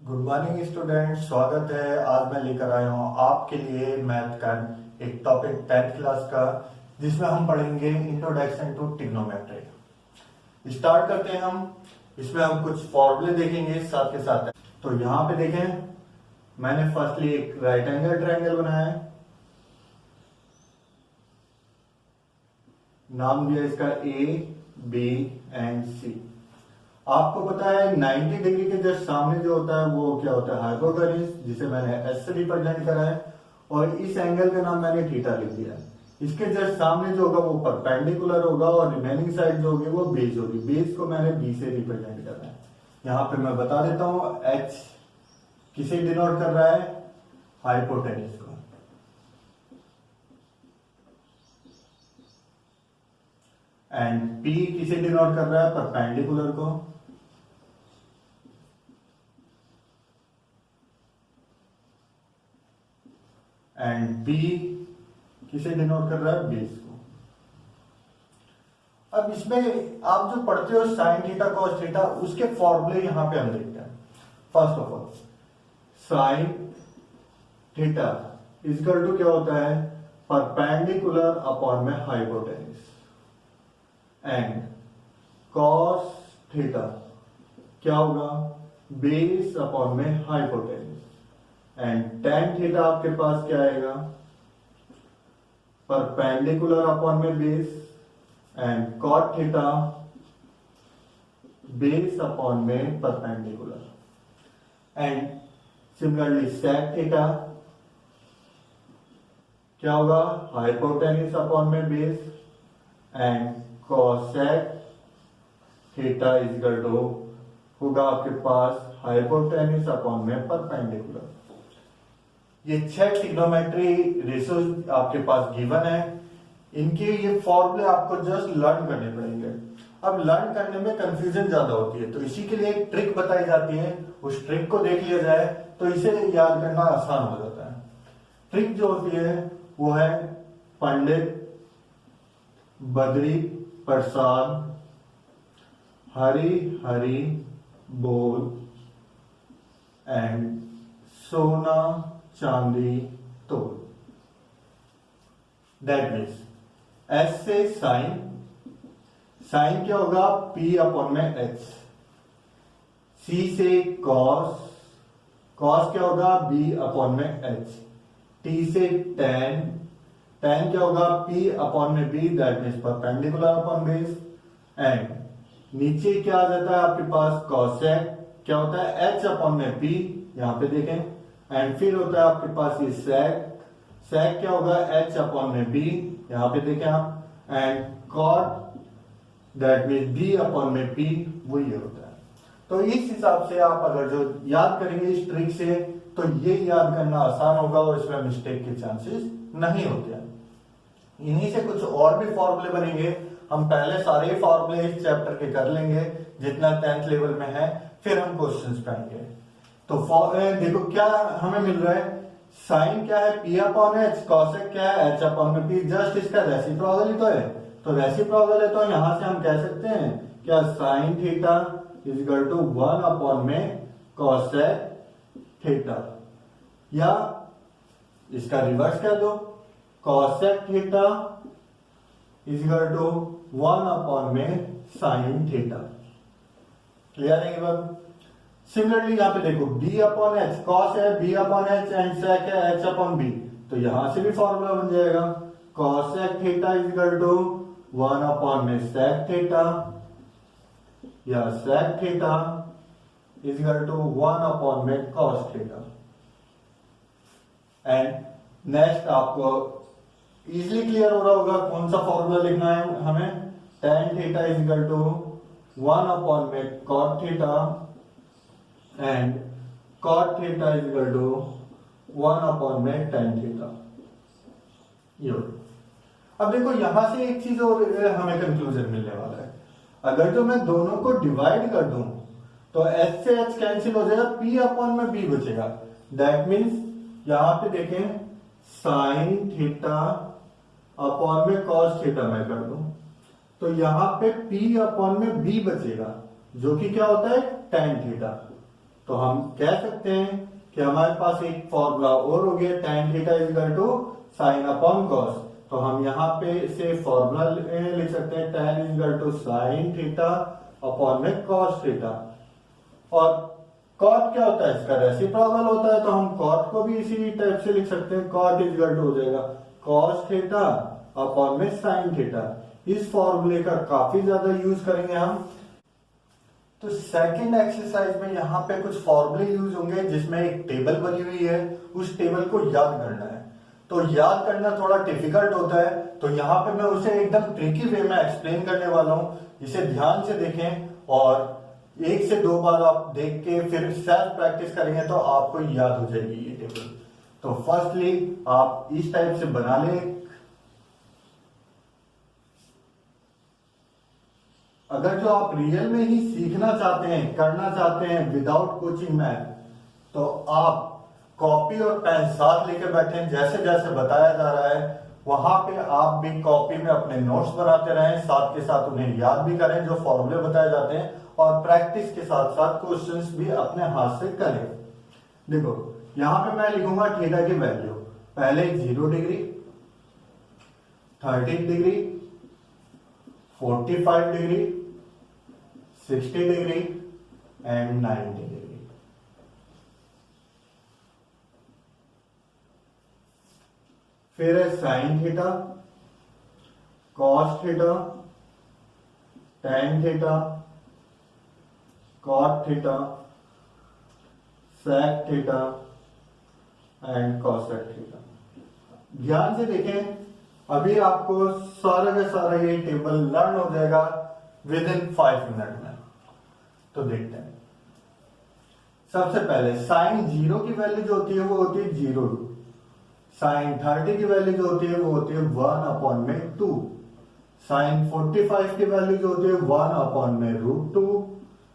Good morning student, स्वागत है। आज मैं लेकर आया हूँ आपके लिए मैथ का एक टॉपिक 10th क्लास का, जिसमें हम पढ़ेंगे इंट्रोडक्शन टू ट्रिग्नोमेट्री। स्टार्ट करते हैं हम। इसमें हम कुछ फॉर्मूले देखेंगे साथ के साथ। तो यहाँ पे देखें, मैंने फर्स्टली एक राइट एंगल ट्रायंगल बनाया है। नाम दिया इसका ए, बी एंड सी। आपको पता है 90 डिग्री के जस्ट सामने जो होता है वो क्या होता है, हाइपोटेन्यूज, जिसे मैंने एस से रिप्रेजेंट करा है। और इस एंगल का नाम मैंने थीटा लिख दिया है। इसके जस्ट सामने जो होगा वो परपेंडिकुलर होगा और रिमेनिंग साइड जो होगी वो बेस होगी। बेस को मैंने बी से रिप्रेजेंट करा है। यहाँ पे मैं बता देता हूँ, एच किसे डिनोट कर रहा है, हाइपोटेन्यूज को। एंड पी किसे डिनोट कर रहा है, परपेंडिकुलर को। एंड बी किसे डिनोट कर रहा है, बेस को। अब इसमें आप जो पढ़ते हो साइन थीटा कॉस थीटा, उसके फॉर्मूले यहां पे हम देखते हैं। First of all, sine theta is equal to क्या होता है, परपेंडिकुलर अपॉन में हाइपोटेन्यूज। एंड कॉस थीटा क्या होगा, बेस अपॉन में हाइपोटेन्यूज। एंड टेन थीटा आपके पास क्या आएगा, परपेंडिकुलर अपॉन में base. And cot theta base upon में perpendicular. And similarly sec theta क्या होगा, हाइपोटेन्यूज अपॉन में base. And cosec theta is equal to होगा आपके पास हाइपोटेन्यूज अपॉन में परपेंडिकुलर। ये 6 ट्रिग्नोमेट्री रेशियोज आपके पास गिवन है। इनके ये फॉर्मूले आपको जस्ट लर्न करने पड़ेंगे। अब लर्न करने में कंफ्यूजन ज्यादा होती है, तो इसी के लिए एक ट्रिक बताई जाती है। उस ट्रिक को देख लिया जाए तो इसे याद करना आसान हो जाता है। ट्रिक जो होती है वो है पंडित बद्री प्रसाद हरी हरी बोल एंड सोना चांदी तोल। दैट मीन्स एस से साइन, साइन क्या होगा, पी अपॉन में एच। सी से कॉस, कॉस क्या होगा, बी अपॉन में एच। टी से टेन, टेन क्या होगा, पी अपॉन में B, that means perpendicular upon base. And नीचे क्या आ जाता है आपके पास, कॉसेक क्या होता है, एच अपॉन में पी, यहां पे देखें। एंड फिर होता है आपके पास ये सेक, सेक क्या होगा, एच अपॉन में बी, यहां पे देखें आप। And cot that mean B upon में पी, वो ये होता है। तो इस हिसाब से आप अगर जो याद करेंगे इस ट्रिक से, तो ये याद करना आसान होगा और इसमें मिस्टेक के चांसेस नहीं होते हैं। इन्हीं से कुछ और भी फॉर्मूले बनेंगे। हम पहले सारे फॉर्मूले इस चैप्टर के कर लेंगे जितना 10th लेवल में है, फिर हम क्वेश्चंस पे आएंगे। तो देखो क्या हमें मिल रहा है, साइन क्या है, पी अपॉन एच, कॉसेक क्या है, एच अपॉन में पी। जस्ट इसका रेसिप्रोकल ही तो है, तो रेसिप्रोकल है तो यहां से हम कह सकते हैं क्या, sine theta is equal to 1 upon में कॉसेक थीटा। या इसका रिवर्स कर दो, cosec theta is equal to 1 upon में साइन थीटा। क्लियर है ये बात। सिमिलरली यहाँ पे देखो, बी अपॉन एच, कॉस है B upon H and sec है एच अपॉन बी, तो यहां से भी फॉर्मूला बन जाएगा, cosec theta is equal to 1 upon में सेक थीटा, या sec theta is equal to 1 upon में कॉस थीटा। एंड नेक्स्ट आपको इजिली क्लियर हो रहा होगा कौन सा फॉर्मूला लिखना है हमें, tan theta is equal to 1 upon में cot theta and cot theta is equal to 1 upon में tan थीटा। ये अब देखो यहां से एक चीज और हमें कंक्लूजन मिलने वाला है। अगर जो मैं दोनों को डिवाइड कर दूं तो एच से एच कैंसिल हो जाएगा, पी अपॉन में बी बचेगा। दैट मीन्स यहां पे देखें, साइन थीटा अपॉन में कॉस थीटा मैं कर दूं तो यहां पे P अपॉन में B बचेगा, जो कि क्या होता है tan थीटा। तो हम कह सकते हैं कि हमारे पास एक फॉर्मूला और हो गया, tan theta is equal to sine upon cos. तो हम यहाँ पे से फॉर्मूला लिख सकते हैं, tan is equal to sine theta upon में कॉस थीटा। और कॉट क्या होता है, इसका रेसिप्रोकल होता है, तो हम कॉट को भी इसी टाइप से लिख सकते हैं, कॉट इज इक्वल टू हो जाएगा कॉस थीटा अपॉन में साइन थीटा। इस फॉर्मूले का काफी ज्यादा यूज करेंगे हम। तो सेकंड एक्सरसाइज में यहाँ पे कुछ फॉर्मूले यूज होंगे जिसमें एक टेबल बनी हुई है, उस टेबल को याद करना है। तो याद करना थोड़ा डिफिकल्ट होता है, तो यहाँ पे मैं उसे एकदम ट्रिकी वे में एक्सप्लेन करने वाला हूँ। इसे ध्यान से देखें और 1 से 2 बार आप देख के फिर सेल्फ प्रैक्टिस करेंगे तो आपको याद हो जाएगी ये टेबल। तो फर्स्टली आप इस टाइप से बना लें। अगर जो आप रियल में ही सीखना चाहते हैं, करना चाहते हैं विदाउट कोचिंग मैथ, तो आप कॉपी और पेन साथ लेके बैठे, जैसे जैसे बताया जा रहा है वहां पे आप भी कॉपी में अपने नोट्स बनाते रहें, साथ के साथ उन्हें याद भी करें जो फॉर्मूले बताए जाते हैं, और प्रैक्टिस के साथ साथ क्वेश्चंस भी अपने हाथ से करें। देखो यहां पे मैं लिखूंगा थीटा की वैल्यू, पहले 0 degree, 30 degree, 45 degree, 60 degree and 90 degree. फिर है sine theta, cos theta, tan theta, cot theta, sec theta and cosec theta. ध्यान से देखें, अभी आपको सारा का सारा ये टेबल लर्न हो जाएगा विद इन 5 मिनट में। तो देखते हैं। सबसे पहले साइन 0 की वैल्यू जो होती है वो होती है 0। साइन 30 की वैल्यू जो होती है वो होती है 1 अपॉन में 2। साइन 45 की वैल्यू जो होती है 1 अपॉन में √2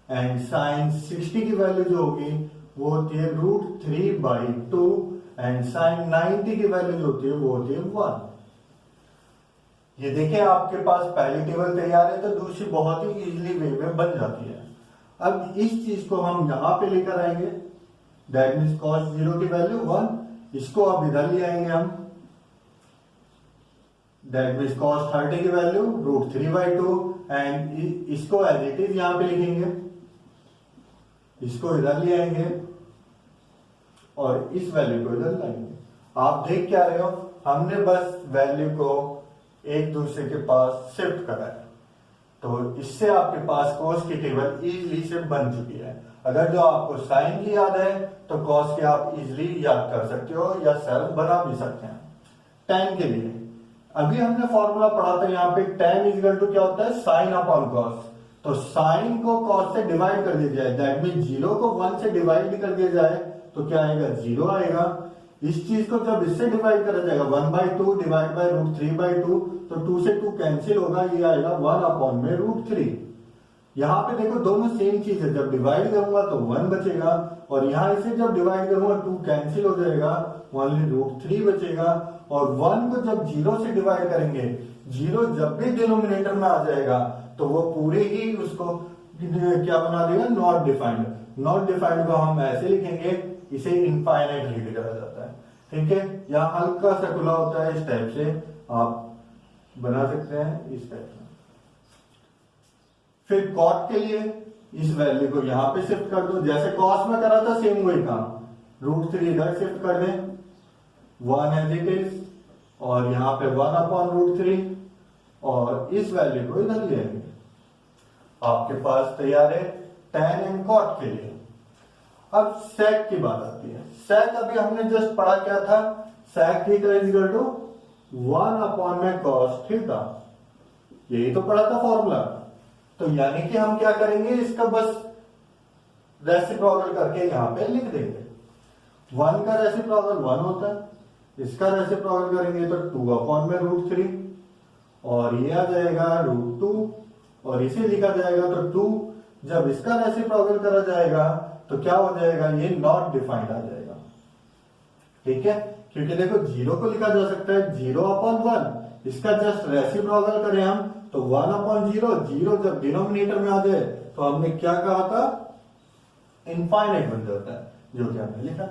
एंड साइन 60 की वैल्यू जो होगी वो होती है √3/2 एंड साइन 90 की वैल्यू जो होती है वो होती है 1। ये देखें आपके पास पहली टेबल तैयार है, तो दूसरी बहुत ही इजीली वे में बन जाती है। अब इस चीज को हम यहां पे लेकर आएंगे, दैट मीन्स cos 0 की वैल्यू 1, इसको अब इधर ले आएंगे हम, दैट मीन्स cos 30 की वैल्यू √3/2 एंड इसको एज इट इज यहां पे लिखेंगे, इसको इधर ले आएंगे और इस वैल्यू को इधर लाएंगे। आप देख क्या रहे हो, हमने बस वैल्यू को एक दूसरे के पास शिफ्ट करा है, तो इससे आपके पास कॉस की टेबल इजीली से बन चुकी है। अगर जो आपको साइन की याद है तो कॉस के आप इजीली याद कर सकते हो या सेल्फ बना भी सकते हैं। tan के लिए अभी हमने फॉर्मूला पढ़ा था, यहाँ पे tan इज इक्वल टू क्या होता है, साइन अपॉन कॉस। तो साइन को कॉस से डिवाइड कर दिया जाए, दैट मीन 0 को 1 से डिवाइड कर दिया जाए तो क्या आएगा, 0 आएगा। इस चीज को जब इससे डिवाइड करा जाएगा 1/2 डिवाइड बाय √3/2, तो 2 से 2 कैंसिल होगा, ये आएगा 1 अपॉन में √3। यहाँ पे देखो दोनों सेम चीज है, जब डिवाइड करूंगा तो 1 बचेगा और यहाँ इसे जब डिवाइड करूंगा 2 कैंसिल हो जाएगा, ओनली √3 बचेगा। और 1 को जब 0 से डिवाइड करेंगे, 0 जब भी डिनोमिनेटर में आ जाएगा तो वो पूरे ही उसको क्या बना देगा, नॉट डिफाइंड। नॉट डिफाइंड को हम ऐसे लिखेंगे, इसे इनफाइनाइट लिखा जाता है, ठीक है। यहाँ हल्का सा खुला होता है, इस टाइप से आप बना सकते हैं, इस टाइप से। फिर कॉट के लिए इस वैल्यू को यहां पे शिफ्ट कर दो, जैसे कॉस में करा था सेम वही काम, √3 इधर शिफ्ट कर दें, 1 एज इट इज, और यहां पे 1 अपॉन √3 और इस वैल्यू को इधर ले आएंगे। आपके पास तैयार है tan एंड कॉट के लिए। अब सेक की बात आती है। सेक अभी हमने जस्ट पढ़ा क्या था, sec theta is equal to 1 upon में cos थीटा, यही तो पढ़ा था फॉर्मूला। तो यानी कि हम क्या करेंगे, इसका बस रेसिप्रोकल करके यहां पे लिख देंगे। 1 का रेसिप्रोकल 1 होता है, इसका रेसिप्रोकल करेंगे तो 2 अपॉन में √3 और ये आ जाएगा √2 और इसे लिखा जाएगा तो 2। जब इसका रेसिप्रोकल करा जाएगा तो क्या हो जाएगा, ये नॉट डिफाइंड आ जाएगा, ठीक है। क्योंकि देखो 0 को लिखा जा सकता है 0 अपॉन 1, इसका जस्ट रेसिप्रोकल करें हम तो 1 अपॉन 0, 0 जब डिनोमिनेटर में आ जाए तो हमने क्या कहा था, इनफाइनाइट बन जाता है, जो कि हमने लिखा।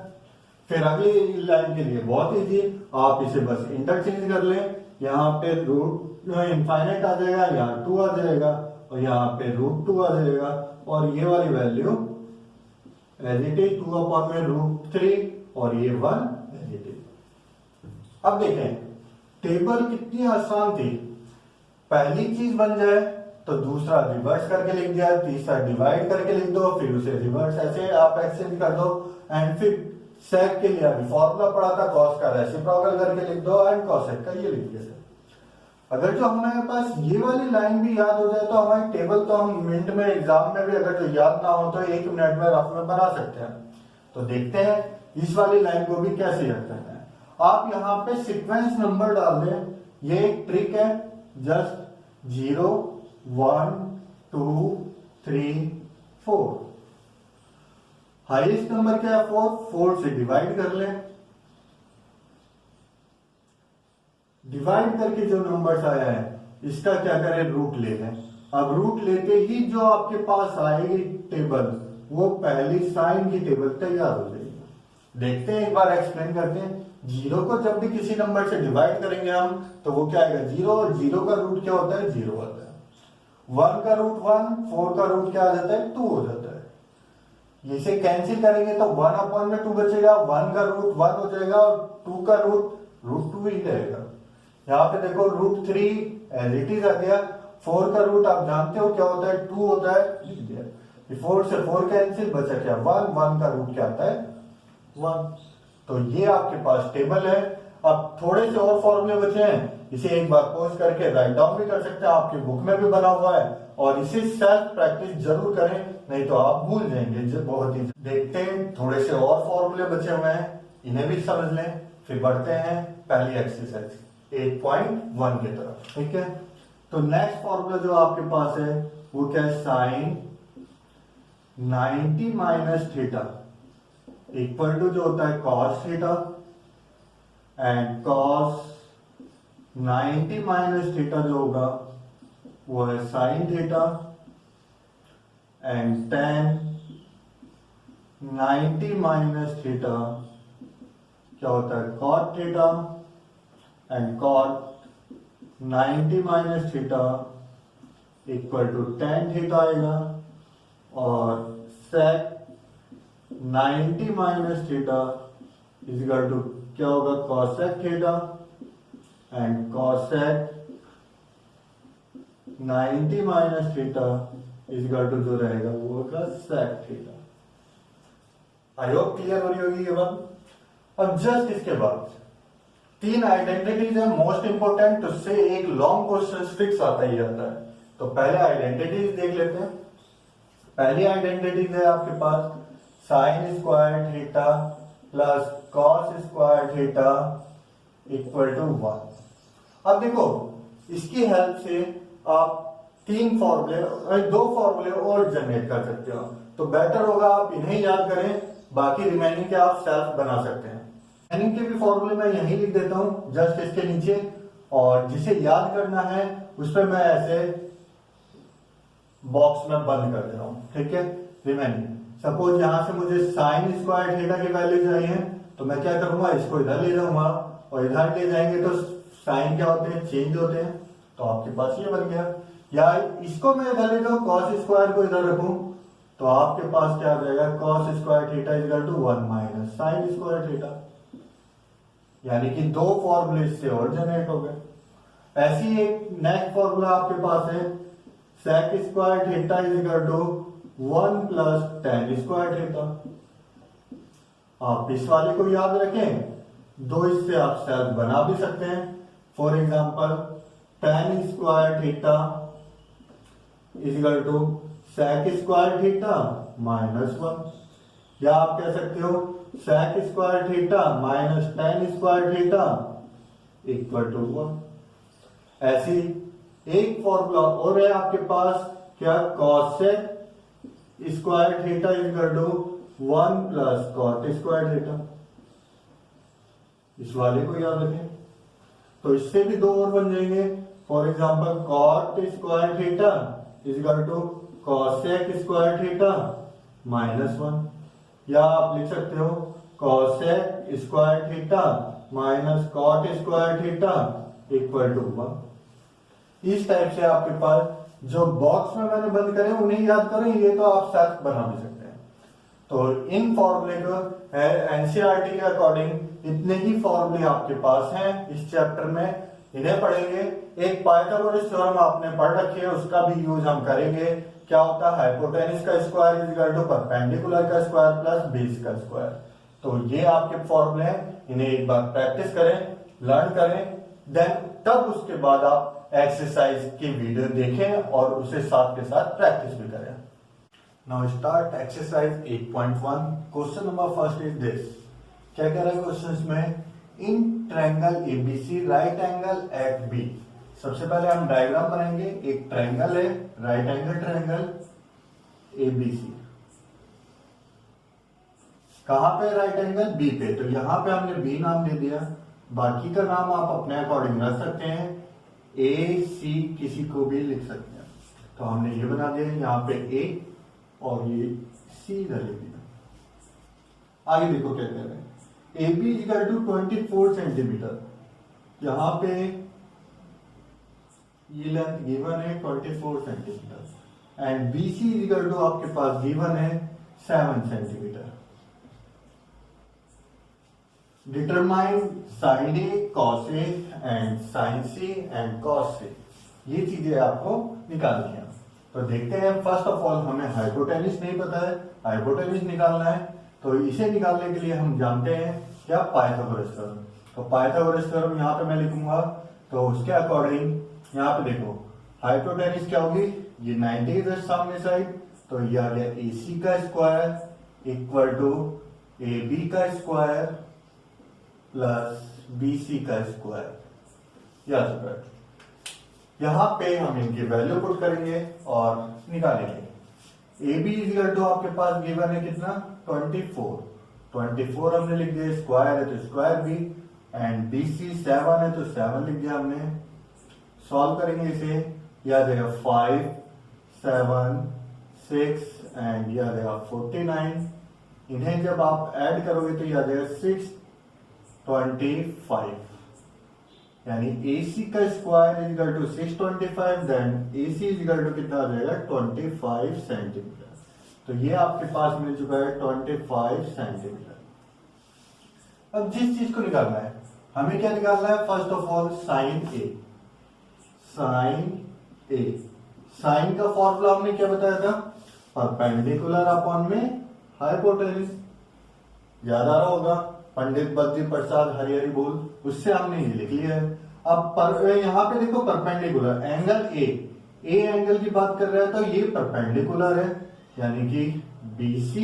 फिर अगली लाइन के लिए बहुत इजी, आप इसे बस इंटरचेंज कर लें, यहाँ पे रूट इनफाइनाइट आ जाएगा, यहाँ 2 आ जाएगा और यहाँ पे √2 आ जाएगा, और ये वाली वैल्यू एज इट इज 2/√3 और ये 1 एज इट इज। अब देखें टेबल कितनी आसान थी, पहली चीज बन जाए तो दूसरा रिवर्स करके लिख दिया, तीसरा डिवाइड करके लिख दो, फिर उसे रिवर्स ऐसे आप एक्सचेंज कर दो, एंड फिर सेक के लिए अभी फॉर्मूला पड़ा था कॉस का रेसिप्रोकल करके लिख दो, एंड कॉसेक का ये लिख दिया। अगर जो हमारे पास ये वाली लाइन भी याद हो जाए तो हमारी टेबल तो हम मिनट में एग्जाम में भी अगर जो याद ना हो तो 1 मिनट में रफ में बना सकते हैं। तो देखते हैं इस वाली लाइन को भी कैसे याद करना है। आप यहाँ पे सीक्वेंस नंबर डाल दें, ये एक ट्रिक है, जस्ट 0 1 2 3 4। हाईएस्ट नंबर क्या है 4 से डिवाइड कर लें, डिवाइड करके जो नंबर्स आया है इसका क्या करें रूट ले लें। अब रूट लेते ही जो आपके पास आएगी टेबल वो पहली साइन की टेबल तैयार हो जाएगी। देखते हैं एक बार एक्सप्लेन करते हैं। 0 को जब भी किसी नंबर से डिवाइड करेंगे हम तो वो क्या आएगा 0, और 0 का रूट क्या होता है 0 होता है। 1 का रूट 1, 4 का रूट क्या आ जाता है 2 हो जाता है। इसे कैंसिल करेंगे तो 1/2 बचेगा, 1 का रूट 1 हो जाएगा और 2 का रूट √2 ही रहेगा। यहाँ पे देखो √3 एज इट इज आ गया, 4 का रूट आप जानते हो क्या होता है 2 होता है, लिख दिया। 4 से 4 कैंसिल, बचा क्या 1 का रूट क्या आता है 1। तो ये आपके पास टेबल है। अब थोड़े से और फॉर्मूले बचे हैं, इसे एक बार पॉज करके राइट डाउन भी कर सकते हैं, आपकी बुक में भी बना हुआ है, और इसे सेल्फ प्रैक्टिस जरूर करें, नहीं तो आप भूल जाएंगे बहुत ही। देखते हैं थोड़े से और फॉर्मूले बचे हुए हैं, इन्हें भी समझ लें, फिर बढ़ते हैं पहली एक्सरसाइज 8.1 की तरफ। ठीक है, तो नेक्स्ट फॉर्मूला जो आपके पास है वो क्या है, sine 90 minus theta equal to जो होता है cos theta, and cos 90 minus theta जो होगा वो है sine theta, and tan 90 minus theta क्या होता है cot theta, and cot 90 minus theta equal to tan theta आएगा, और sec 90 minus theta is equal to क्या होगा cosec theta, and cosec 90 minus theta is equal to जो रहेगा वो होगा सेक थीटा। आई होप क्लियर हो रही होगी ये बात। अब जस्ट इसके बाद 3 आइडेंटिटीज है मोस्ट इंपोर्टेंट, तो उससे एक लॉन्ग क्वेश्चन फिक्स आता ही आता है। तो पहले आइडेंटिटीज देख लेते हैं। पहली आइडेंटिटीज है आपके पास sine square theta plus cos square theta equal to 1। अब देखो इसकी हेल्प से आप 2 फॉर्मूले और जनरेट कर सकते हो, तो बेटर होगा आप इन्हें याद करें, बाकी रिमेनिंग के आप सेल्फ बना सकते हैं। रिमेनिंग के भी फॉर्मूले मैं यहीं लिख देता हूं जस्ट इसके नीचे, और जिसे याद करना है उस पर मैं ऐसे बॉक्स में बंद कर दे रहा हूं। ठीक है, रिमेनिंग सपोज यहां से मुझे साइन स्क्वायर थीटा की वैल्यू चाहिए, तो मैं क्या करूंगा इसको इधर ले जाऊंगा, और इधर ले जाएंगे तो साइन क्या होते हैं चेंज होते हैं, तो आपके पास ये बन गया। या इसको मैं इधर ले जाऊं कॉस स्क्वायर को इधर रखूं तो आपके पास क्या आ जाएगा cos square theta is equal to 1 minus sine square theta, यानी कि 2 फॉर्मूले इससे और जनरेट हो गए। ऐसी एक नेक्स्ट फॉर्मूला आपके पास है sec square theta is equal to 1 plus tan square theta. आप इस वाले को याद रखें, 2 इससे आप सेल्फ बना भी सकते हैं। For example tan square theta is equal to sec square theta minus 1, या आप कह सकते हो sec square theta minus tan square theta equal to 1। ऐसी एक फॉर्मूला और है आपके पास क्या cosec square theta is equal to 1 plus cot square theta. इस वाले को याद रखें, तो इससे भी 2 और बन जाएंगे। For example cot square theta is equal to cosec square theta -1, या आप लिख सकते हो cosec square theta minus cot square theta equal to 1। इस टाइप से आपके पास जो बॉक्स में मैंने बंद करे उन्हें याद करें, ये तो आप सेल्फ बना भी सकते हैं। तो इन फॉर्मूले को एनसीईआरटी के अकॉर्डिंग इतने ही फॉर्मूले आपके पास हैं इस चैप्टर में, इन्हें पढ़ेंगे। एक पाइथागोरस थ्योरम आपने पढ़ रखी है, उसका भी यूज हम करेंगे। क्या होता है हाइपोटेनस का square is equal to perpendicular का स्क्वायर प्लस बेस का स्क्वायर। तो ये आपके फॉर्मूले हैं, इन्हें एक बार प्रैक्टिस करें, लर्न करें, देन तब उसके बाद आप एक्सरसाइज की वीडियो देखें और उसे साथ के साथ प्रैक्टिस भी करें। Now start exercise 8.1। Question number first is this. क्या कह रहा है क्वेश्चन में, in triangle ABC right angle at B. सबसे पहले हम डायग्राम बनाएंगे। एक ट्रायंगल है, राइट एंगल ट्रायंगल एबीसी। कहां पे राइट एंगल, बी पे। तो यहां पे हमने बी नाम दे दिया, बाकी का नाम आप अपने अकॉर्डिंग रख सकते हैं। ए सी किसी को भी लिख सकते हैं। तो हमने ये बना दिया, यहाँ पे ए और ये सी इधर लिख दिया। आगे देखो क्या कह रहे हैं, A B equal to 24 centimetre. यहां पे ये लेंथ गिवन है 24 centimetre and B C equal to आपके पास गिवन है 7 centimetre. Determine sine A cos A and sine C and cos C. ये चीजें आपको निकालनी है। तो देखते हैं, फर्स्ट ऑफ ऑल हमें हाइपोटेनस नहीं पता है, हाइपोटेनस निकालना है। तो इसे निकालने के लिए हम जानते हैं क्या, पाइथागोरस थ्योरम। तो पाइथागोरस थ्योरम यहाँ पे मैं लिखूंगा। तो उसके अकॉर्डिंग यहाँ पे देखो हाइपोटेनस क्या होगी, ये 90 इधर सामने साइड, तो ये आ गया ए सी का square equal to A B का स्क्वायर प्लस बी सी का स्क्वायर। यहां पे हम इनकी वैल्यू पुट करेंगे और निकालेंगे। ए बी इक्वल टू आपके पास गिवन है कितना, 24 हमने लिख दिया, स्क्वायर है तो square B, and B C 7 है तो 7 लिख दिया हमने। सॉल्व करेंगे इसे, यह आ जाएगा 5 7 6 एंड यह आ जाएगा 49। इन्हें जब आप ऐड करोगे तो यह आ जाएगा 625, यानी AC का square is equal to 625, then AC is equal to कितना आ जाएगा 25 सेंटीमीटर। तो ये आपके पास मिल चुका है 25 सेंटीमीटर। अब जिस चीज को निकालना है, हमें क्या निकालना है, first of all sine A. Sine का फॉर्मूला हमने क्या बताया था, परपेंडिकुलर अपॉन में हाइपोटेनस। याद आ रहा होगा, पंडित बद्री प्रसाद हरिहरी बोल, उससे हमने ये लिख लिया है। अब यहाँ पे देखो परपेंडिकुलर एंगल ए एंगल की बात कर रहा है, तो ये परपेंडिकुलर है, यानी कि BC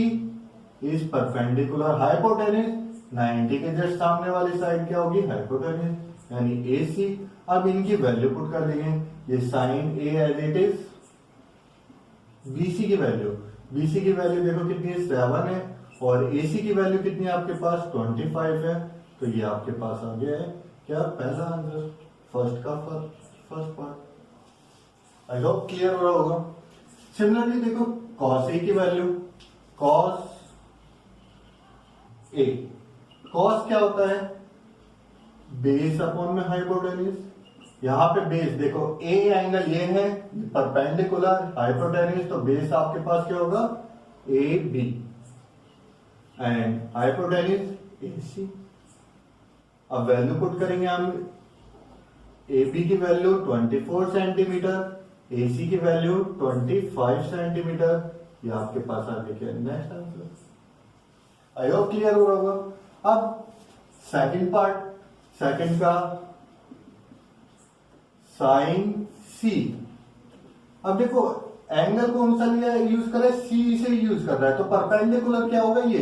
इज परपेंडिकुलर हाइपोटेनस। 90 के जस्ट सामने वाली साइड क्या होगी, हाइपोटेनस, यानी AC। अब इनकी वैल्यू पुट कर देंगे, ये sine A as it is, BC की वैल्यू देखो कितनी है, 7 है, और AC की वैल्यू कितनी है आपके पास, 25 है। तो ये आपके पास आ गया है क्या, पहला आंसर, फर्स्ट पार्ट। आई होप क्लियर हो रहा होगा। सिमिलरली देखो cos A की वैल्यू, cos A, cos क्या होता है, बेस अपॉन में हाइपोटेनस। यहां पे बेस देखो, A एंगल ये है परपेंडिकुलर हाइपोटेनस, तो बेस आपके पास क्या होगा, AB एंड हाइपोटेनस AC। अब वैल्यू पुट करेंगे हम, AB की वैल्यू 24 सेंटीमीटर, AC की वैल्यू 25 सेंटीमीटर। ये आपके पास आ गया नेक्स्ट आंसर। आई होप क्लियर हो रहा होगा। अब सेकंड पार्ट, सेकंड का साइन C। अब देखो एंगल कौन सा लिया यूज कर रहा है, C से यूज कर रहा है, तो परपेंडिकुलर क्या होगा ये,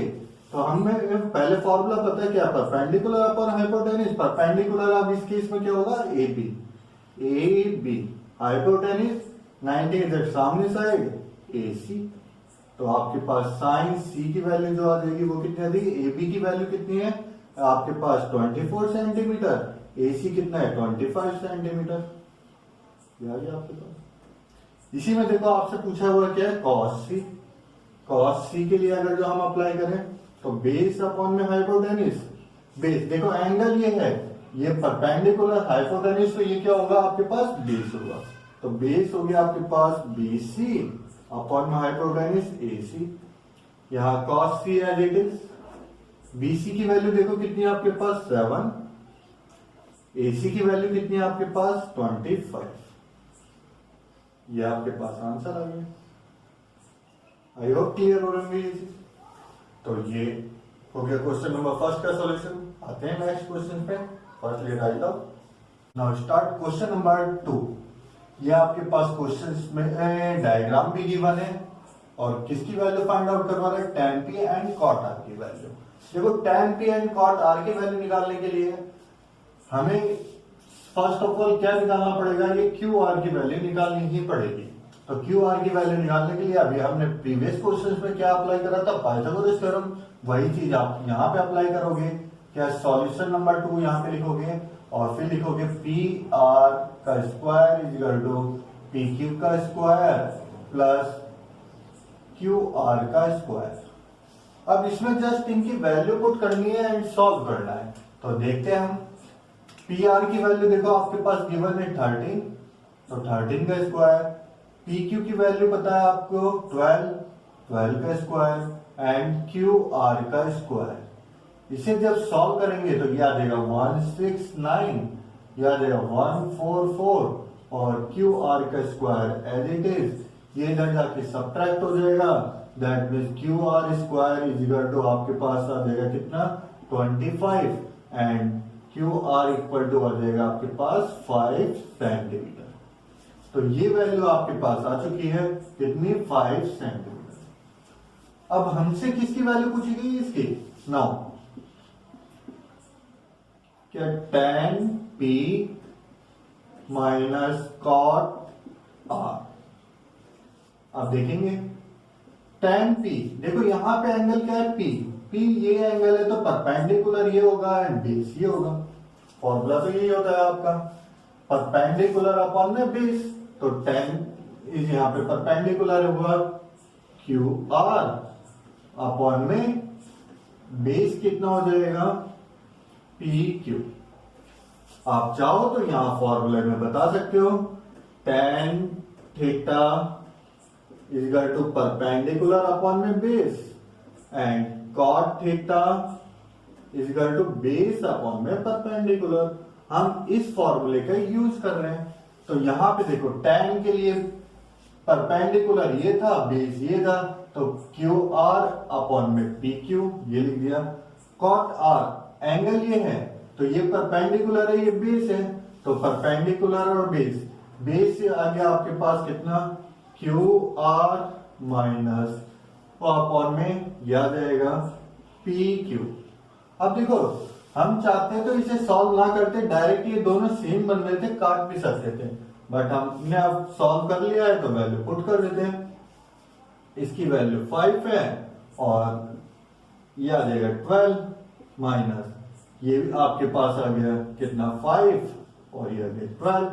तो हमें पहले फॉर्मूला पता है क्या, परपेंडिकुलर अपॉन हाइपोटेनस। परपेंडिकुलर अब इस केस में क्या होगा, AB हाइपोटेनस, 90 इधर सामने साइड AC। तो आपके पास साइन C की वैल्यू जो आ जाएगी वो कितनी आ जाएगी, AB की वैल्यू कितनी है आपके पास 24 सेंटीमीटर, AC कितना है 25 सेंटीमीटर। आपके पास इसी में देखो आपसे पूछा हुआ क्या है, cos C। cos c के लिए अगर जो हम अप्लाई करें तो बेस अपॉन में हाइपोटेनिस, बेस देखो एंगल ये है, ये परपेंडिकुलर हाइपोटेनिस, तो ये क्या होगा आपके पास बेस होगा, तो बेस हो गया आपके पास BC अपॉन में हाइपोटेनिस AC। यहाँ cos c as it is, BC की वैल्यू देखो कितनी है आपके पास 7, AC की वैल्यू कितनी है आपके पास 25, ये आपके पास आंसर आ गया। आई होप क्लियर हो रही है। तो ये हो गया क्वेश्चन नंबर फर्स्ट का सॉल्यूशन। आते हैं नेक्स्ट क्वेश्चन पे। First let right out, now start question number 2। ये आपके पास क्वेश्चन में डायग्राम भी गिवन है और किसकी वैल्यू फाइंड आउट करवा रहे हैं, tan p and cot r की वैल्यू। देखो tan p and cot r की वैल्यू निकालने के लिए हमें फर्स्ट ऑफ ऑल क्या निकालना पड़ेगा, ये क्यू आर की वैल्यू निकालनी ही पड़ेगी। तो क्यू आर की वैल्यू निकालने के लिए अभी हमने प्रीवियस क्वेश्चन में क्या अप्लाई करा था, पाइथागोरस थ्योरम, वही चीज आप यहाँ पे अप्लाई करोगे। क्या सॉल्यूशन नंबर 2 यहाँ पे लिखोगे और फिर लिखोगे पी आर का square is equal to P Q का स्क्वायर प्लस क्यू आर का स्क्वायर। अब इसमें जस्ट इनकी वैल्यू पुट करनी है एंड सॉल्व करना है। तो देखते हैं हम, पी आर की वैल्यू देखो आपके पास गिवन है 13, तो 13 का स्क्वायर, पी क्यू की वैल्यू पता है आपको 12, 12 का स्क्वायर एंड क्यू आर का स्क्वायर। इसे जब सॉल्व करेंगे तो ये आ जाएगा 169, ये आ जाएगा 144 और क्यू आर का स्क्वायर एज इट इज, ये इधर जाके सब्ट्रैक्ट हो जाएगा, that means Q R square is equal to आपके पास आ जाएगा कितना 25 and Q R equal to आ जाएगा आपके पास 5 सेंटीमीटर। तो ये वैल्यू आपके पास आ चुकी है कितनी 5 सेंटीमीटर। अब हमसे किसकी वैल्यू पूछी गई इसकी, नाउ क्या tan p minus cot r। अब देखेंगे tan p, देखो यहां पे एंगल क्या है p ये एंगल है तो परपेंडिकुलर ये होगा एंड बेस ये होगा। फॉर्मूला तो यही होता है आपका परपेंडिकुलर अपॉन में बेस, तो tan इज यहाँ पे परपेंडिकुलर हुआ क्यू आर अपॉन में बेस कितना हो जाएगा पी क्यू। आप चाहो तो यहां फॉर्मूले में बता सकते हो tan theta is equal to perpendicular upon में base and cot theta is equal to base upon में परपेंडिकुलर। हम इस फॉर्मूले का यूज कर रहे हैं। तो यहां पे देखो tan के लिए परपेंडिकुलर ये था, बेस ये था, तो क्यू आर अपॉन में पी क्यू ये लिख दिया। cot r एंगल ये है तो ये परपेंडिकुलर है, ये बेस है, तो परपेंडिकुलर और बेस से आ गया आपके पास कितना क्यू आर माइनस अपॉन में याद आएगा पी क्यू। अब देखो हम चाहते हैं तो इसे सॉल्व ना करते, डायरेक्ट ये दोनों सेम बन रहे थे, काट भी सकते थे, बट हमने अब सॉल्व कर लिया है तो वैल्यू पुट कर देते हैं। इसकी वैल्यू 5 है और ये आ जाएगा 12 माइनस ये भी आपके पास आ गया कितना 5 और ये आ गया 12,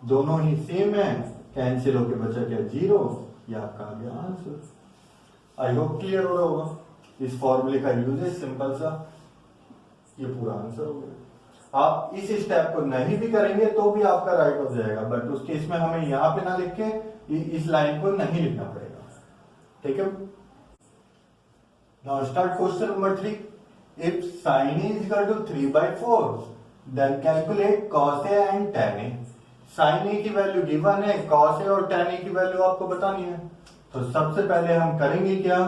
दोनों ही सेम है, कैंसिल होके बचा क्या 0, ये आपका आ गया आंसर। आई होप क्लियर हो रहा होगा। इस फॉर्मूले का यूज है सिंपल सा, ये पूरा आंसर हो गया। आप इस स्टेप को नहीं भी करेंगे तो भी आपका राइट हो जाएगा, बट उस केस में हमें यहां पे ना लिख के इस लाइन को नहीं लिखना पड़ेगा। ठीक है, now start question number 3। If sin A is equal to 3/4 then calculate cos A and tan A। sin A की वैल्यू गिवन है, cos A और tan A की वैल्यू आपको बतानी है। तो सबसे पहले हम करेंगे क्या,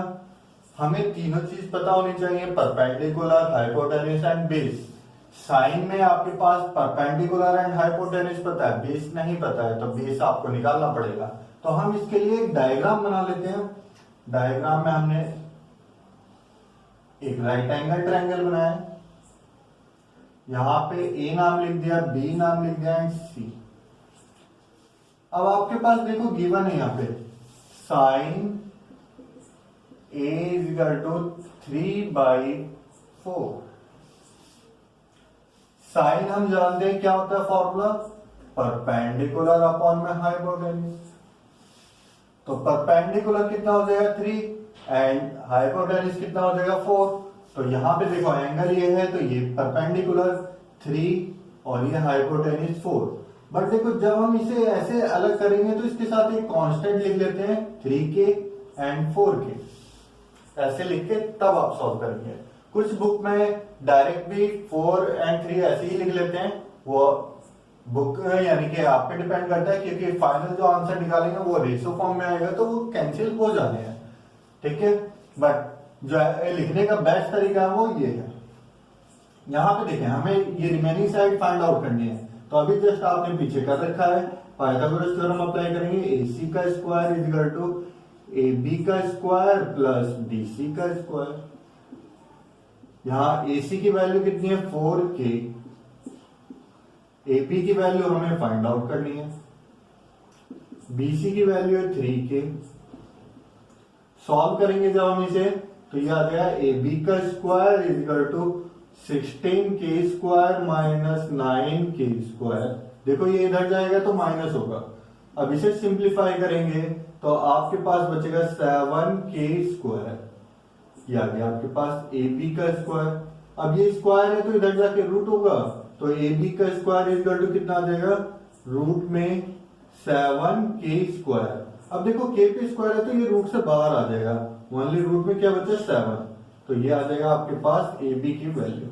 हमें तीनों चीज पता होनी चाहिए, perpendicular, hypotenuse and base. Sine में आपके पास परपेंडिकुलर एंड हाइपोटेन्यूज पता है, बेस नहीं पता है, तो बेस आपको निकालना पड़ेगा। तो हम इसके लिए एक डायग्राम बना लेते हैं। डायग्राम में हमने एक राइट एंगल ट्रायंगल बनाया, यहां पे ए नाम लिख दिया, बी नाम लिख दिया एंड सी। अब आपके पास देखो गिवन है यहां पे sine A is equal to 3/4। Sine हम जानते हैं क्या होता है फॉर्मूला, परपेंडिकुलर अपॉन में हाइपोटेन्यूज। तो परपेंडिकुलर कितना हो जाएगा 3, एंड हाइपोटेन्यूज कितना हो जाएगा 4। तो यहाँ पे देखो एंगल ये है तो ये परपेंडिकुलर 3 और ये हाइपोटेन्यूज 4। बट देखो जब हम इसे ऐसे अलग करेंगे तो इसके साथ एक कांस्टेंट लिख लेते हैं 3k एंड 4k, ऐसे लिख के तब आप सॉल्व करेंगे। कुछ बुक में डायरेक्ट भी 4 एंड 3 ऐसे ही लिख लेते हैं, वो बुक यानी कि आप पे डिपेंड करता है, क्योंकि फाइनल जो आंसर निकालेंगे वो रेशियो फॉर्म में आएगा तो वो कैंसिल हो जाने हैं, ठीक है। बट जो लिखने का बेस्ट तरीका है वो ये है। यहाँ पे देखें हमें ये रिमेनिंग साइड फाइंड आउट करनी है, तो अभी जस्ट आपने पीछे कर रखा है, पाइथागोरस थ्योरम अप्लाई करेंगे, AC का square is equal to AB का स्क्वायर प्लस BC का स्क्वायर। यहाँ AC की वैल्यू कितनी है 4k, AP की वैल्यू हमें फाइंड आउट करनी है, BC की वैल्यू है 3k। सॉल्व करेंगे जब हम इसे तो ये आ जाएगा AB का square is equal to 16k square minus 9k square. देखो ये इधर जाएगा तो माइनस होगा, अब इसे सिंप्लीफाई करेंगे तो आपके पास बचेगा 7k स्क्वायर। ये आ गया आपके पास AB का स्क्वायर। अब ये स्क्वायर है तो इधर जाके रूट होगा, तो AB का स्क्वायर इज इक्वल टू कितना आ जाएगा रूट में 7k स्क्वायर। अब देखो k पे स्क्वायर है तो ये रूट से बाहर आ जाएगा, ओनली रूट में क्या बचा 7, तो ये आ जाएगा आपके पास AB की वैल्यू।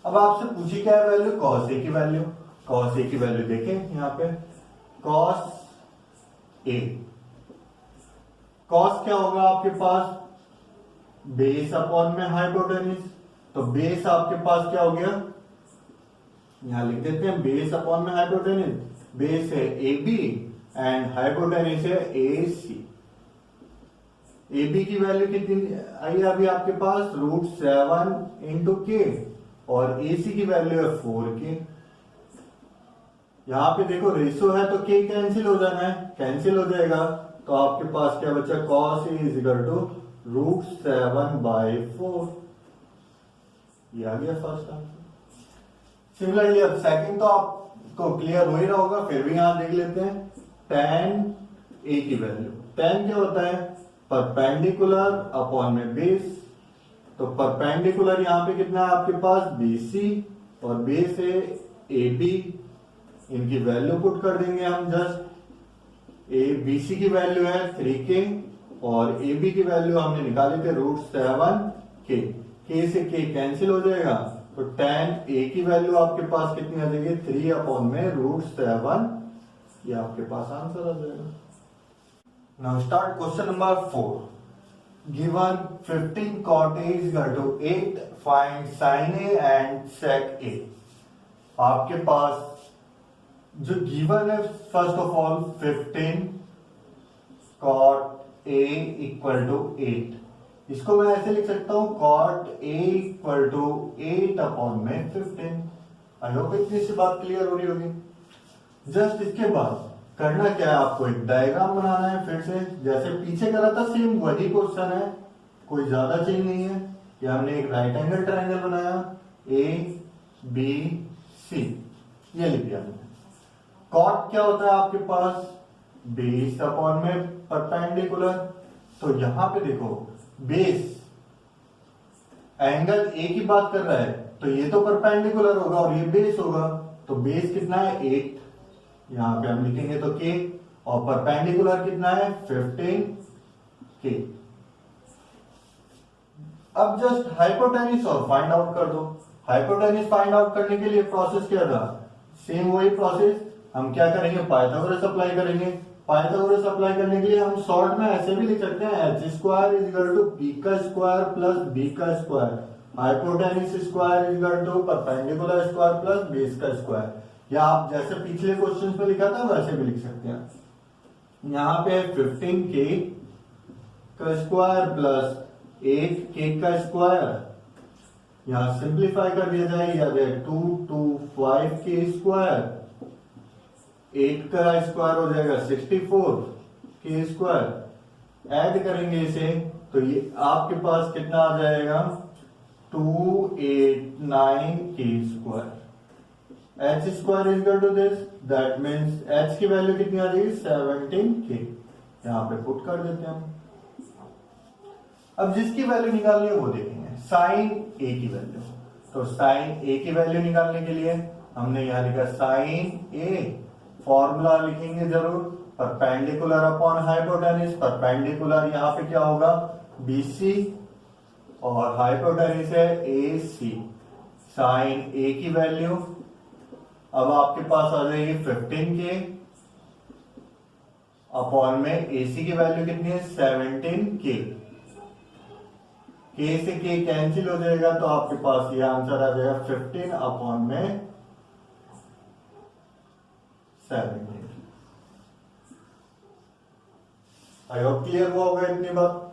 अब आपसे पूछी क्या है वैल्यू, cos A की वैल्यू। cos A की वैल्यू देखें यहाँ पे cos A, cos क्या होगा आपके पास बेस अपॉन में हाइपोटेन्यूज, तो बेस आपके पास क्या हो गया, यहां लिख देते हैं बेस अपॉन में हाइपोटेन्यूज, बेस है AB एंड हाइपोटेन्यूज है AC। AB की वैल्यू कितनी आई अभी आपके पास रूट 7 इंटू k और AC की वैल्यू है 4k। यहां पे देखो रेशियो है तो k कैंसिल हो जाना है, कैंसिल हो जाएगा तो आपके पास क्या बचा cos A is equal to root 7/4। ये आ गया फर्स्ट आंसर। सिमिलरली अब सेकंड तो आपको क्लियर हो ही रहा होगा, फिर भी यहां देख लेते हैं tan A की वैल्यू। tan क्या होता है परपेंडिकुलर अपॉन में बेस, तो परपेंडिकुलर यहां पे कितना है आपके पास BC और बेस है AB, इनकी वैल्यू पुट कर देंगे हम जस्ट। BC की वैल्यू है 3k और AB की वैल्यू हमने निकाली थी रूट 7k, k से k कैंसिल हो जाएगा तो tan A की वैल्यू आपके पास कितनी आ जाएगी 3 अपॉन में रूट 7, ये आपके पास आंसर आ जाएगा। Now start question number 4। Given 15 cot A is equal to 8, find sin A and sec A। आपके पास जो गिवन है first of all 15 cot A equal to 8, इसको मैं ऐसे लिख सकता हूं cot A equal to 8 upon में 15। आई होप इतनी सी बात क्लियर हो रही होगी। जस्ट इसके बाद करना क्या है, आपको एक डायग्राम बनाना है, फिर से जैसे पीछे करा था सेम वही क्वेश्चन है, कोई ज्यादा चेंज नहीं है। या हमने एक राइट एंगल ट्रायंगल बनाया ABC, ये लिख दिया हमने। कॉट क्या होता है आपके पास बेस अपॉन में परपेंडिकुलर, तो यहां पे देखो बेस एंगल ए की बात कर रहा है तो ये तो परपेंडिकुलर होगा और ये बेस होगा, तो बेस कितना है 8, यहां पे हम लिखेंगे तो k, और परपेंडिकुलर कितना है 15k। अब जस्ट हाइपोटेन्यूज और फाइंड आउट कर दो। हाइपोटेन्यूज फाइंड आउट करने के लिए प्रोसेस क्या था, सेम वही प्रोसेस, हम क्या करेंगे पाइथागोरस अप्लाई करेंगे। पाइथागोरस अप्लाई करने के लिए हम शॉर्ट में ऐसे भी लिख सकते हैं h square is equal to b का स्क्वायर प्लस b का square, hypotenuse square is equal to perpendicular square plus base का स्क्वायर, या आप जैसे पिछले क्वेश्चन पे लिखा था वैसे भी लिख सकते हैं। यहाँ पे 15k का स्क्वायर प्लस 8k का स्क्वायर, यहाँ सिंप्लीफाई कर दिया जाए, या 2 to 5k स्क्वायर, 8 का स्क्वायर हो जाएगा 64k स्क्वायर, ऐड करेंगे इसे तो ये आपके पास कितना आ जाएगा 289k square. h square is equal to this, that means h की वैल्यू कितनी आ जाएगी 17k, यहाँ पे पुट कर देते हैं हम। अब जिसकी वैल्यू निकालनी है वो देखेंगे, साइन ए की वैल्यू। तो साइन ए की वैल्यू निकालने के लिए हमने यहां लिखा साइन ए, फॉर्मूला लिखेंगे जरूर, परपेंडिकुलर अपॉन हाइपोटेन्यूज। परपेंडिकुलर यहां पे क्या होगा, बीसी, और हाइपोटेन्यूज है ए सी। साइन ए की वैल्यू अब आपके पास आ जाएगी 15K, अपॉन में एसी की वैल्यू कितनी है 17K। K से K कैंसिल हो जाएगा तो आपके पास ये आंसर आ जाएगा 15 अपॉन में 17। आई होप क्लियर हुआ होगा इतनी बात।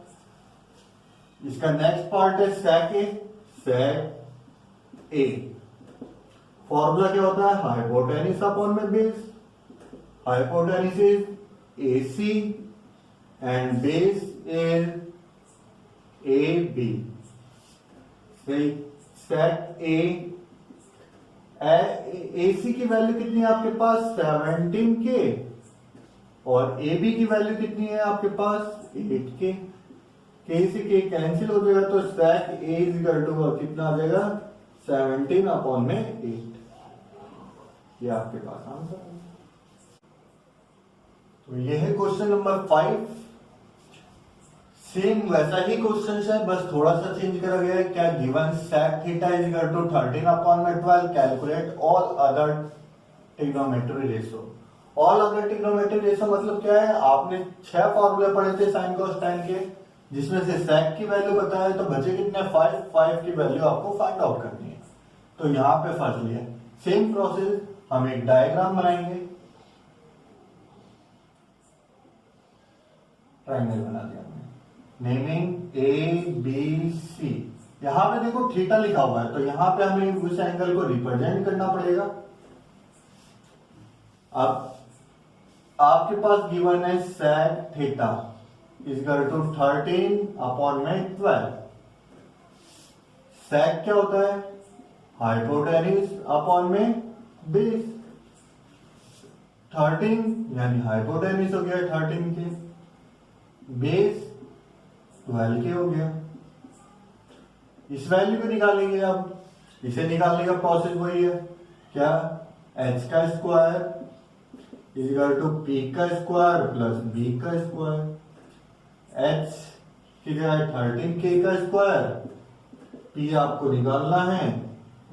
इसका नेक्स्ट पार्ट है सेक ए। सेक ए फॉर्मूला क्या होता है, हाइपोटेन्यूज अपॉन में base. Hypotenuse is AC and base is AB। Sec A, AC की वैल्यू कितनी है आपके पास 17K, और AB की वैल्यू कितनी है आपके पास 8K। K से K कैंसिल हो जाएगा तो सेक A इज इक्वल टू कितना आ जाएगा 17 अपॉन में 8। ये आपके पास आंसर है। तो ये है क्वेश्चन नंबर 5। सेम वैसा ही क्वेश्चन है, बस थोड़ा सा चेंज करा गया है। क्या given sec theta is equal to 13 upon में 12, calculate all other trigonometry ratio. All other trigonometry ratio मतलब क्या है, आपने 6 फॉर्मूले पढ़े थे साइन कोस टेन के, जिसमें से सेक की वैल्यू बताया तो बचे कितने 5 की वैल्यू आपको फाइंड आउट करनी है। तो यहां पे फंस लिया। सेम प्रोसेस, हम एक डायग्राम बनाएंगे, ट्रायंगल बना दिया हमने, नेमिंग ABC। यहां पे देखो थीटा लिखा हुआ है, तो यहां पे हमें उस एंगल को रिप्रेजेंट करना पड़ेगा। अब आपके पास गिवन है sec theta is equal to 13 upon में 12। सेक क्या होता है, हाइपोटेन्यूज अपॉन में बेस। 13 यानी हाइपोटेन्यूज हो गया 13 के, बेस 12 के हो गया। इस वैल्यू को निकालेंगे। अब इसे निकालने का प्रोसेस वही है, क्या, h का square is equal to p का स्क्वायर प्लस b का स्क्वायर। h की जगह 13K का स्क्वायर, p आपको निकालना है,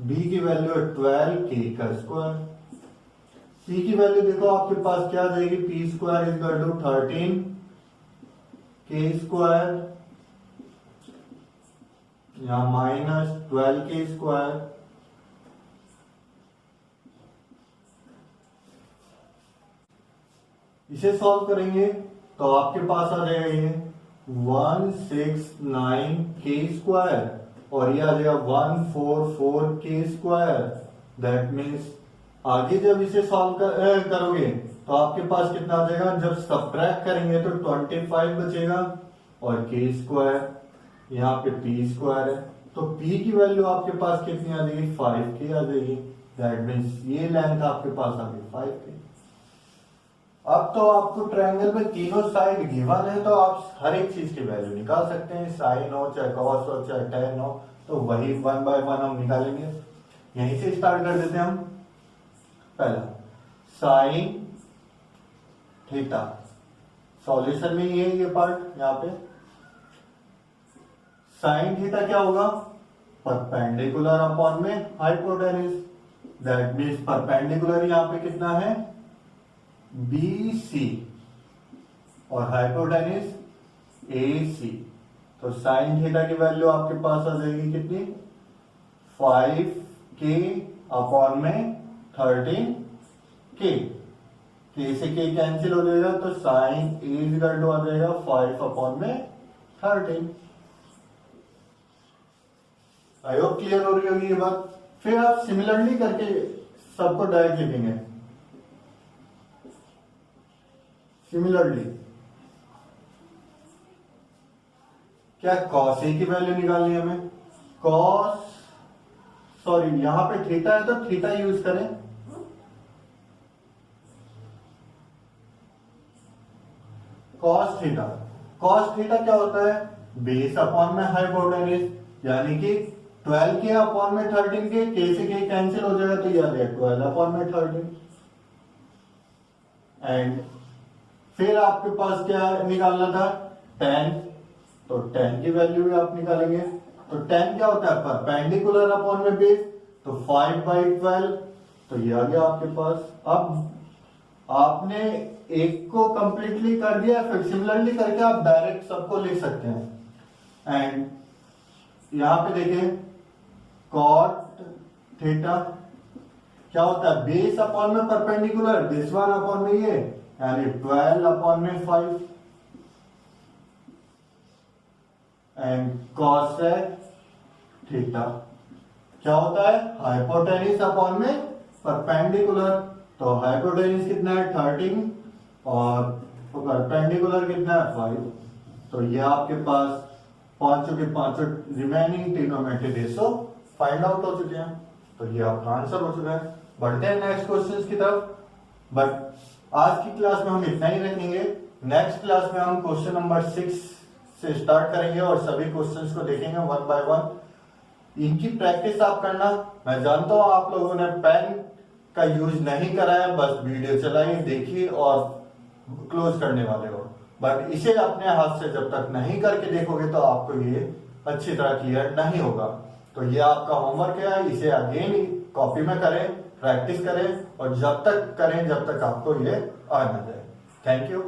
b की वैल्यू है 12K का स्क्वायर। p की वैल्यू देखो आपके पास क्या आ जाएगी, p square is equal to 13K square, यहां माइनस 12K स्क्वायर। इसे सॉल्व करेंगे तो आपके पास आ जाएगा ये 169K स्क्वायर, और ये आ जाएगा 144K स्क्वायर। दैट मीन्स आगे जब इसे सॉल्व करोगे तो आपके पास कितना आ जाएगा, जब सब्ट्रैक्ट करेंगे तो 25 बचेगा, और K स्क्वायर, यहाँ पे P स्क्वायर है, तो P की वैल्यू आपके पास कितनी आ जाएगी 5K आ जाएगी। दैट मीन्स ये लेंथ आपके पास आ गई 5K। अब तो आपको ट्रायंगल में तीनों साइड गिवन है, तो आप हर एक चीज की वैल्यू निकाल सकते हैं, साइन हो चाहे कॉस हो चाहे टेन हो, तो वही 1 बाय 1 हम निकालेंगे। यहीं से स्टार्ट कर देते हैं हम। पहला साइन थीटा, सॉल्यूशन में ये पार्ट, यहाँ पे साइन थीटा क्या होगा, परपेंडिकुलर अपॉन में हाइपोटेन्यूज। दैट मीन्स परपेंडिकुलर यहाँ पे कितना है BC, और हाइपोटेन्यूज AC। तो साइन थीटा की वैल्यू आपके पास आ जाएगी कितनी 5K अपॉन में 13K। K से K कैंसिल हो जाएगा तो sine A is equal to आ जाएगा 5 अपॉन में 13। आई होप क्लियर हो रही होगी ये बात। फिर आप सिमिलरली करके सबको डायरेक्ट लिखेंगे। सिमिलरली क्या, कॉस ए की वैल्यू निकालनी है हमें, कॉस, सॉरी यहां पे थीटा है तो थीटा यूज करें। कॉस थीटा, कॉस थीटा क्या होता है, बेस अपॉन में हाइपोटेन्यूज, यानी कि 12 के अपॉन में 13 के से के कैंसिल हो जाएगा, तो ये आ गया 12 अपॉन में 13। एंड फिर आपके पास क्या निकालना था, 10, तो 10 की वैल्यू भी आप निकालेंगे। तो 10 क्या होता है, परपेंडिकुलर अपॉन में बेस, तो 5/12, तो ये आ गया आपके पास। अब आपने एक को कंप्लीटली कर दिया, फिर सिमिलरली करके आप डायरेक्ट सबको लिख सकते हैं। एंड यहां पे देखिए कॉट थीटा क्या होता है, बेस अपॉन में परपेंडिकुलर, दिस वन अपॉन में ये, यानी 12 अपॉन में 5। एंड कॉसेक थीटा क्या होता है, हाइपोटेन्यूज अपॉन में परपेंडिकुलर, तो हाइपोटेन्यूज कितना है 13 और परपेंडिकुलर कितना है 5। तो ये आपके पास पांचों के पांचों remaining trigonometry ratio find out हो चुके हैं। तो ये आपका आंसर हो चुका है। बढ़ते हैं नेक्स्ट क्वेश्चंस की तरफ, बट आज की क्लास में हम इतना ही रखेंगे। नेक्स्ट क्लास में हम क्वेश्चन नंबर 6 से स्टार्ट करेंगे और सभी क्वेश्चंस को देखेंगे वन बाय वन। इनकी प्रैक्टिस आप करना। मैं जानता हूं आप लोगों ने पेन का यूज नहीं करा है, बस वीडियो चलाइए, देखिए और क्लोज करने वाले हो, बट इसे अपने हाथ से जब तक नहीं करके देखोगे तो आपको ये अच्छी तरह क्लियर नहीं होगा। तो ये आपका होमवर्क है, इसे अगेन कॉपी में करें, प्रैक्टिस करें और जब तक करें जब तक आपको ये आ ना जाए। Thank you.